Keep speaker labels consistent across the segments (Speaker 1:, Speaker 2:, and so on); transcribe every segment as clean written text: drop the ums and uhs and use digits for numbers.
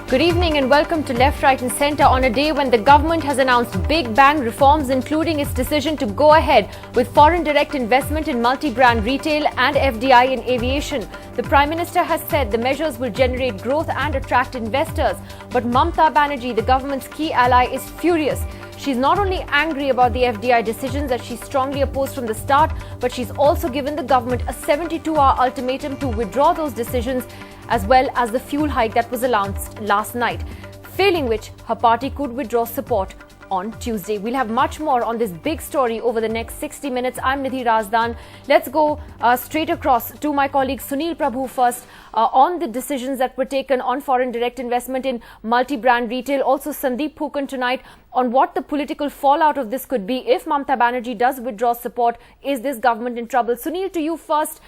Speaker 1: Good evening and welcome to Left, Right and Centre on a day when the government has announced big bang reforms, including its decision to go ahead with foreign direct investment in multi-brand retail and FDI in aviation. The Prime Minister has said the measures will generate growth and attract investors. But Mamata Banerjee, the government's key ally, is furious. She's not only angry about the FDI decisions that she strongly opposed from the start, but she's also given the government a 72-hour ultimatum to withdraw those decisions, as well as the fuel hike that was announced last night, failing which her party could withdraw support on Tuesday. We'll have much more on this big story over the next 60 minutes. I'm Nidhi Razdan. Let's go straight across to my colleague Sunil Prabhu first on the decisions that were taken on foreign direct investment in multi-brand retail. Also Sandeep Phukan tonight on what the political fallout of this could be if Mamata Banerjee does withdraw support. Is this government in trouble? Sunil, to you first.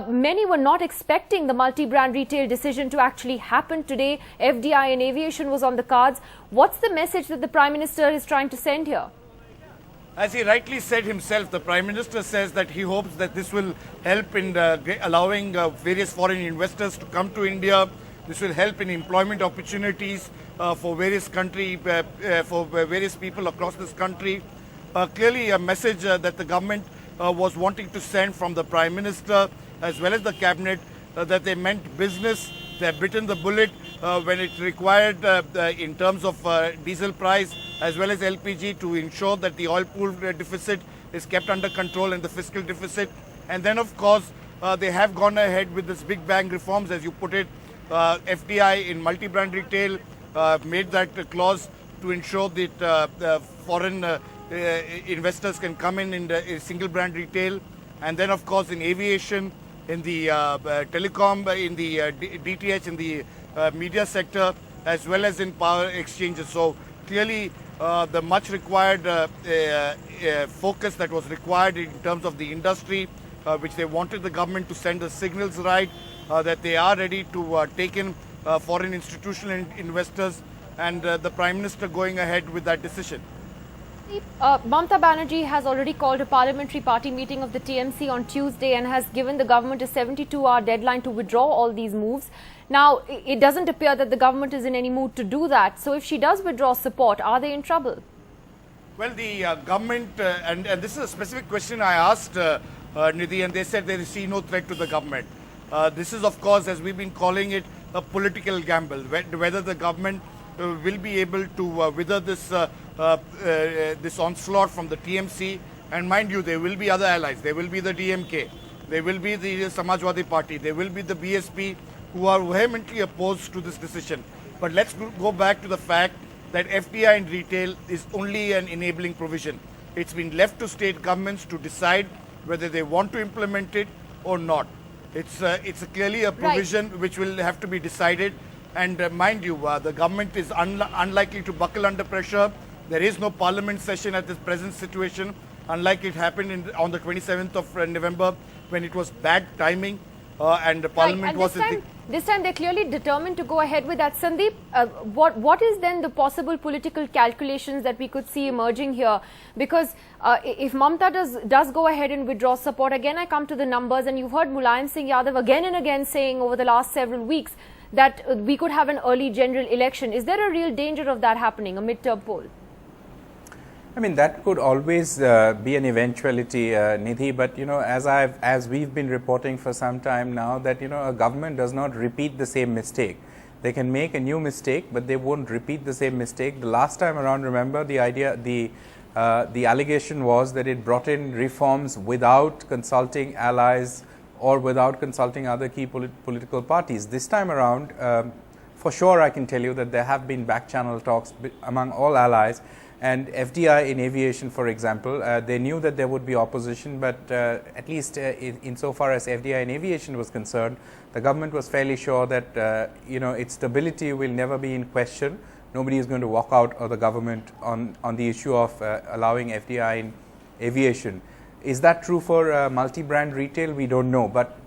Speaker 1: Many were not expecting the multi-brand retail decision to actually happen today. FDI and aviation was on the cards. What's the message that the Prime Minister is trying to send here?
Speaker 2: As he rightly said himself, the Prime Minister says that he hopes that this will help in allowing various foreign investors to come to India. This will help in employment opportunities for various various people across this country. Clearly a message that the government was wanting to send from the Prime Minister as well as the Cabinet, that they meant business. They have bitten the bullet when it required in terms of diesel price as well as LPG to ensure that the oil pool deficit is kept under control and the fiscal deficit. And then of course they have gone ahead with this big bang reforms, as you put it. FDI in multi-brand retail made that clause to ensure that foreign investors can come in the single brand retail. And then of course in aviation, in the telecom, in the DTH, in the media sector, as well as in power exchanges. So clearly the much required focus that was required in terms of the industry, which they wanted the government to send the signals right, that they are ready to take in foreign institutional investors, and the Prime Minister going ahead with that decision.
Speaker 1: Mamata Banerjee has already called a parliamentary party meeting of the TMC on Tuesday and has given the government a 72-hour deadline to withdraw all these moves. Now, it doesn't appear that the government is in any mood to do that. So if she does withdraw support, are they in trouble?
Speaker 2: Well, the government, and this is a specific question I asked Nidhi, and they said they see no threat to the government. This is, of course, as we've been calling it, a political gamble, whether the government will be able to wither this this onslaught from the TMC. And mind you, there will be other allies. There will be the DMK, there will be the Samajwadi Party, there will be the BSP, who are vehemently opposed to this decision. But let's go back to the fact that FDI in retail is only an enabling provision. It's been left to state governments to decide whether they want to implement it or not. It's clearly a provision which will have to be decided. And mind you, the government is unlikely to buckle under pressure. There is no parliament session at this present situation, unlike it happened on the 27th of November when it was bad timing and the parliament was...
Speaker 1: This time they're clearly determined to go ahead with that. Sandeep, what is then the possible political calculations that we could see emerging here? Because if Mamata does go ahead and withdraw support, again I come to the numbers, and you've heard Mulayam Singh Yadav again and again saying over the last several weeks that we could have an early general election. Is there a real danger of that happening, a mid-term poll?
Speaker 3: I mean, that could always be an eventuality, Nidhi, but as we've been reporting for some time now, that a government does not repeat the same mistake. They can make a new mistake, but they won't repeat the same mistake. The last time around, remember, the allegation was that it brought in reforms without consulting allies or without consulting other key political parties. This time around, for sure I can tell you that there have been back-channel talks among all allies. And FDI in aviation, for example, they knew that there would be opposition, but at least insofar as FDI in aviation was concerned, the government was fairly sure that its stability will never be in question. Nobody is going to walk out of the government on the issue of allowing FDI in aviation. Is that true for multi-brand retail? We don't know. But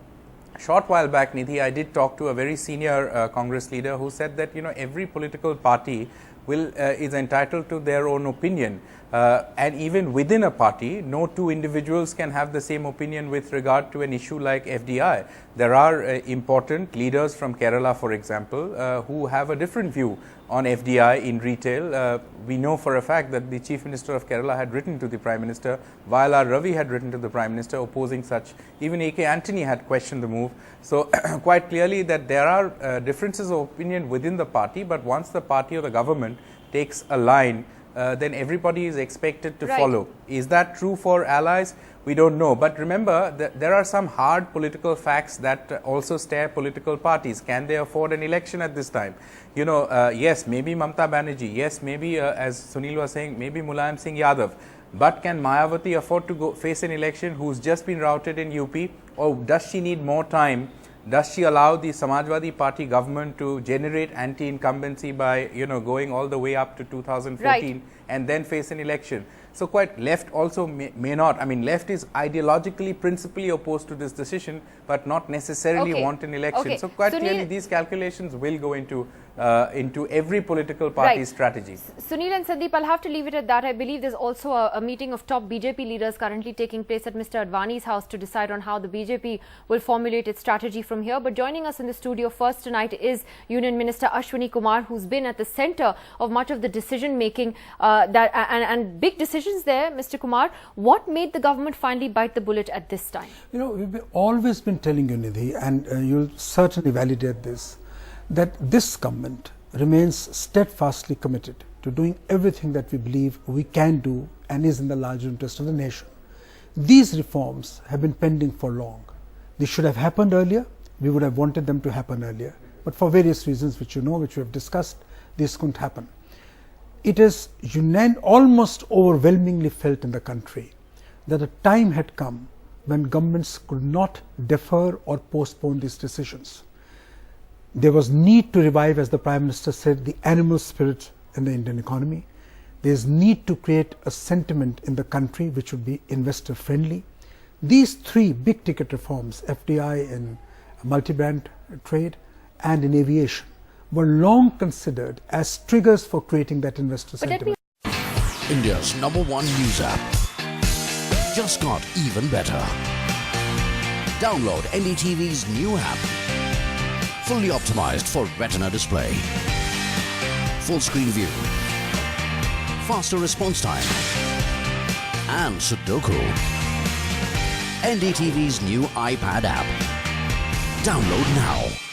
Speaker 3: a short while back, Nidhi, I did talk to a very senior Congress leader who said that every political party is entitled to their own opinion. And even within a party, no two individuals can have the same opinion with regard to an issue like FDI. There are important leaders from Kerala, for example, who have a different view on FDI in retail. We know for a fact that the Chief Minister of Kerala had written to the Prime Minister, while R. Ravi had written to the Prime Minister opposing such. Even A.K. Antony had questioned the move. So quite clearly that there are differences of opinion within the party, but once the party or the government takes a line, then everybody is expected to follow. Is that true for allies? We don't know. But remember that there are some hard political facts that also stare political parties. Can they afford an election at this time? You know, yes, maybe Mamata Banerjee. Yes, maybe as Sunil was saying, maybe Mulayam Singh Yadav. But can Mayawati afford to go face an election who's just been routed in UP? Or does she need more time? Does she allow the Samajwadi Party government to generate anti-incumbency by, going all the way up to 2014 and then face an election? So quite left also may not. I mean, left is ideologically, principally opposed to this decision, but not necessarily want an election. So quite clearly these calculations will go into every political party's strategy.
Speaker 1: Sunil and Sandeep, I'll have to leave it at that. I believe there's also a meeting of top BJP leaders currently taking place at Mr. Advani's house to decide on how the BJP will formulate its strategy from here. But joining us in the studio first tonight is Union Minister Ashwini Kumar, who's been at the centre of much of the decision making and big decisions there. Mr. Kumar, what made the government finally bite the bullet at this time?
Speaker 4: We've always been telling you, Nidhi, and you'll certainly validate this, that this government remains steadfastly committed to doing everything that we believe we can do and is in the larger interest of the nation. These reforms have been pending for long. They should have happened earlier. We would have wanted them to happen earlier. But for various reasons which which we have discussed, this couldn't happen. It is almost overwhelmingly felt in the country that a time had come when governments could not defer or postpone these decisions. There was need to revive, as the Prime Minister said, the animal spirit in the Indian economy. There is need to create a sentiment in the country which would be investor friendly. These three big ticket reforms, FDI in multi-brand trade and in aviation, were long considered as triggers for creating that investor sentiment.
Speaker 5: India's #1 news app just got even better. Download NDTV's new app. Fully optimized for retina display. Full screen view. Faster response time. And Sudoku. NDTV's new iPad app. Download now.